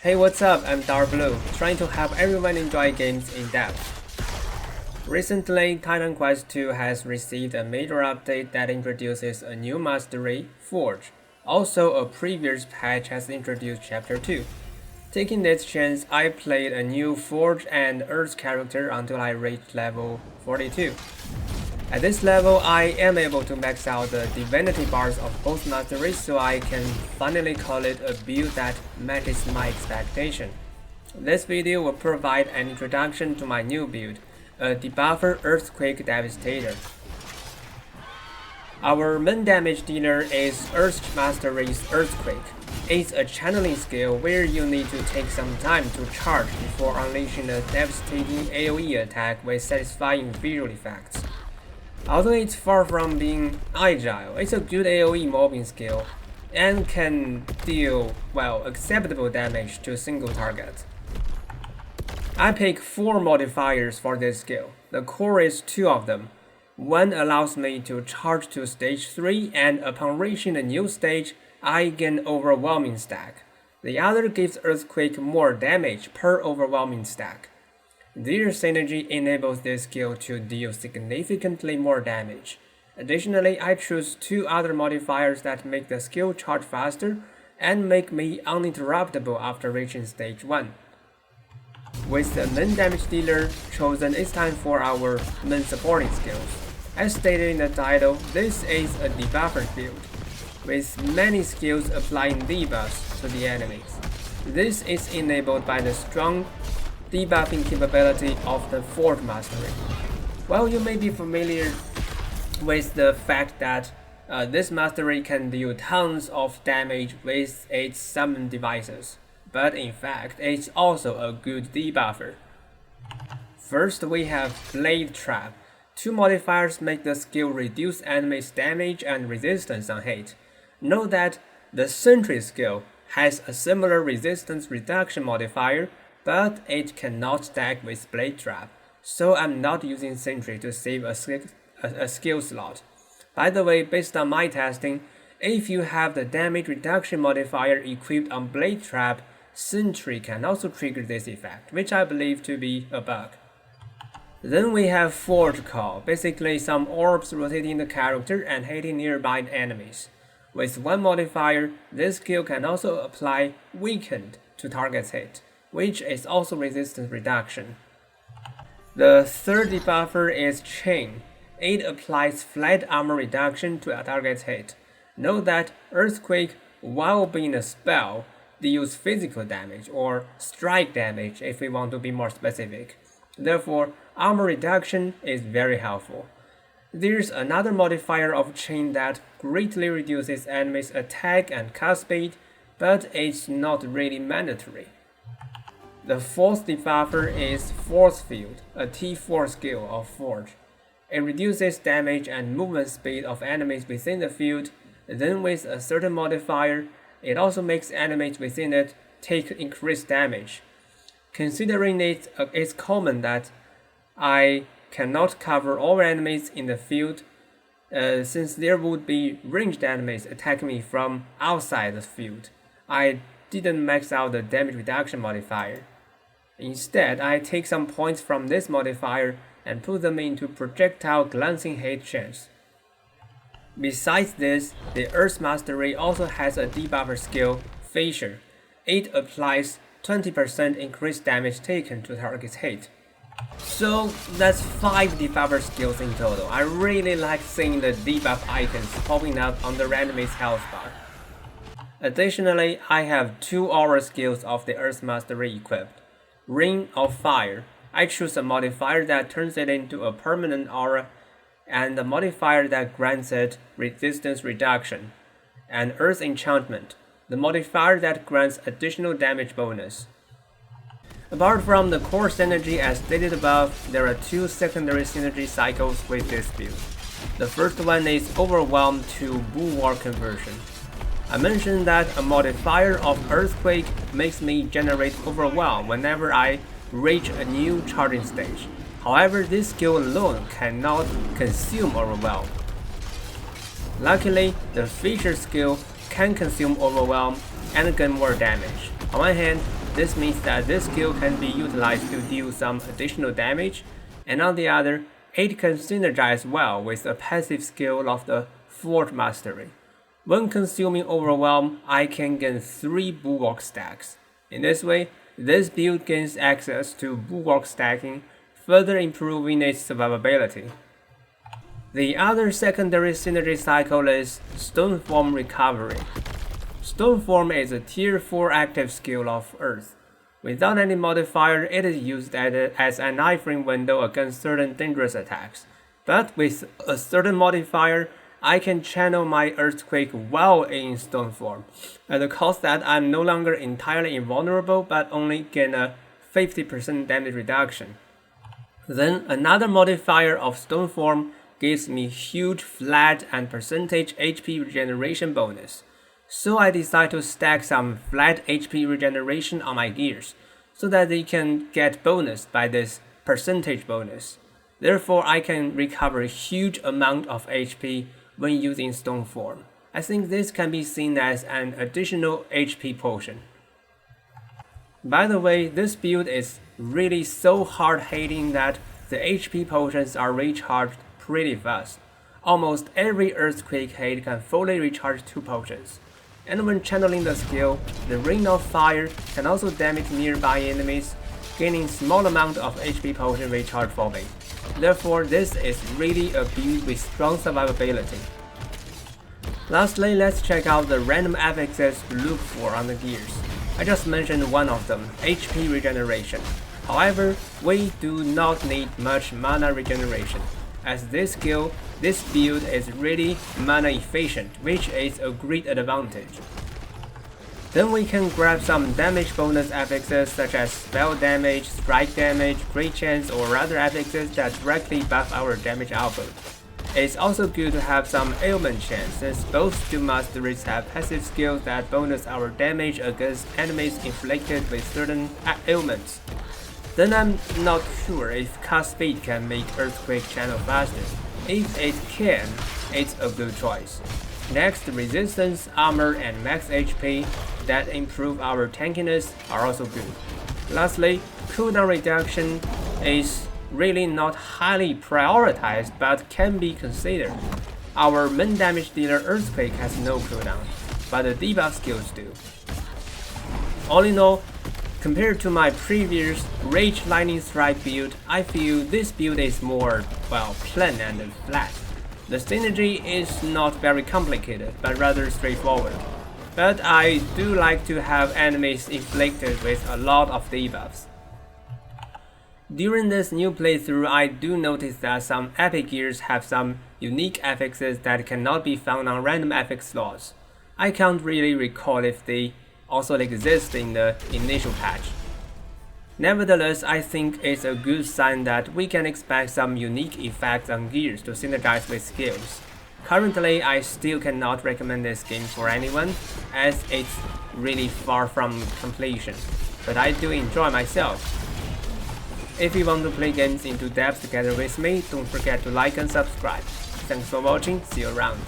Hey, what's up? I'm Darkbblue, trying to help everyone enjoy games in depth. Recently, Titan Quest II has received a major update that introduces a new mastery, Forge. Also, a previous patch has introduced Chapter 2. Taking this chance, I played a new Forge and Earth character until I reached level 42. At this level, I am able to max out the divinity bars of both masteries, so I can finally call it a build that matches my expectation. This video will provide an introduction to my new build, a Debuffer Earthquake Devastator. Our main damage dealer is Earth Mastery's Earthquake. It's a channeling skill where you need to take some time to charge before unleashing a devastating AoE attack with satisfying visual effects. Although it's far from being agile, it's a good AoE mobbing skill and can deal, well, acceptable damage to single targets. I pick 4 modifiers for this skill. The core is 2 of them. One allows me to charge to stage 3 and upon reaching a new stage, I gain Overwhelming stack. The other gives Earthquake more damage per Overwhelming stack. Their synergy enables this skill to deal significantly more damage. Additionally, I choose 2 other modifiers that make the skill charge faster and make me uninterruptible after reaching stage 1. With the main damage dealer chosen, it's time for our main supporting skills. As stated in the title, this is a debuffer build, with many skills applying debuffs to the enemies. This is enabled by the strong debuffing capability of the Forge Mastery. While you may be familiar with the fact that this mastery can deal tons of damage with its summon devices, but in fact it's also a good debuffer. First, we have Blade Trap. 2 modifiers make the skill reduce enemies' damage and resistance on hit. Note that the Sentry skill has a similar resistance reduction modifier, but it cannot stack with Blade Trap, so I'm not using Sentry to save a skill slot. By the way, based on my testing, if you have the damage reduction modifier equipped on Blade Trap, Sentry can also trigger this effect, which I believe to be a bug. Then we have Forge Call, basically some orbs rotating the character and hitting nearby enemies. With 1 modifier, this skill can also apply Weakened to target's hit, which is also resistance reduction. The third debuffer is Chain. It applies flat armor reduction to a target's hit. Note that Earthquake, while being a spell, deals physical damage or strike damage if we want to be more specific. Therefore, armor reduction is very helpful. There's another modifier of Chain that greatly reduces enemies' attack and cast speed, but it's not really mandatory. The 4th debuffer is Force Field, a T4 skill of Forge. It reduces damage and movement speed of enemies within the field, then with a certain modifier, it also makes enemies within it take increased damage. Considering it's common that I cannot cover all enemies in the field, since there would be ranged enemies attacking me from outside the field, I didn't max out the damage reduction modifier. Instead, I take some points from this modifier and put them into projectile glancing hit chance. Besides this, the Earth Mastery also has a debuffer skill, Fissure. It applies 20% increased damage taken to target's hit. So that's 5 debuffer skills in total. I really like seeing the debuff icons popping up on the enemy's health bar. Additionally, I have 2 aura skills of the Earth Mastery equipped. Ring of Fire. I choose a modifier that turns it into a permanent aura, and a modifier that grants it resistance reduction. And Earth Enchantment, the modifier that grants additional damage bonus. Apart from the core synergy as stated above, there are 2 secondary synergy cycles with this build. The first one is Overwhelm to Bulwark conversion. I mentioned that a modifier of Earthquake makes me generate Overwhelm whenever I reach a new charging stage. However, this skill alone cannot consume Overwhelm. Luckily, the feature skill can consume Overwhelm and gain more damage. On one hand, this means that this skill can be utilized to deal some additional damage, and on the other, it can synergize well with the passive skill of the Fort Mastery. When consuming Overwhelm, I can gain 3 Bulwark stacks. In this way, this build gains access to Bulwark stacking, further improving its survivability. The other secondary synergy cycle is Stoneform Recovery. Stoneform is a tier 4 active skill of Earth. Without any modifier, it is used as an iframe window against certain dangerous attacks. But with a certain modifier, I can channel my Earthquake while in Stoneform, at the cost that I'm no longer entirely invulnerable but only gain a 50% damage reduction. Then another modifier of Stoneform gives me huge flat and percentage HP regeneration bonus. So I decide to stack some flat HP regeneration on my gears, so that they can get bonus by this percentage bonus. Therefore, I can recover a huge amount of HP when using Stoneform. I think this can be seen as an additional HP potion. By the way, this build is really so hard-hitting that the HP potions are recharged pretty fast. Almost every Earthquake hit can fully recharge 2 potions. And when channeling the skill, the Ring of Fire can also damage nearby enemies, gaining small amount of HP potion recharge fully. Therefore, this is really a build with strong survivability. Lastly, let's check out the random affixes to look for on the gears. I just mentioned one of them, HP regeneration. However, we do not need much mana regeneration. As this skill, this build is really mana efficient, which is a great advantage. Then we can grab some damage bonus affixes such as spell damage, strike damage, crit chance, or other affixes that directly buff our damage output. It's also good to have some ailment chance, since both skill masteries have passive skills that bonus our damage against enemies inflicted with certain ailments. Then I'm not sure if cast speed can make Earthquake channel faster. If it can, it's a good choice. Next, resistance, armor, and max HP that improve our tankiness are also good. Lastly, cooldown reduction is really not highly prioritized but can be considered. Our main damage dealer Earthquake has no cooldown, but the debuff skills do. All in all, compared to my previous Rage Lightning Strike build, I feel this build is more, well, plain and flat. The synergy is not very complicated, but rather straightforward. But I do like to have enemies inflicted with a lot of debuffs. During this new playthrough, I do notice that some epic gears have some unique affixes that cannot be found on random affix slots. I can't really recall if they also exist in the initial patch. Nevertheless, I think it's a good sign that we can expect some unique effects on gears to synergize with skills. Currently, I still cannot recommend this game for anyone, as it's really far from completion, but I do enjoy myself. If you want to play games into depth together with me, don't forget to like and subscribe. Thanks for watching, see you around.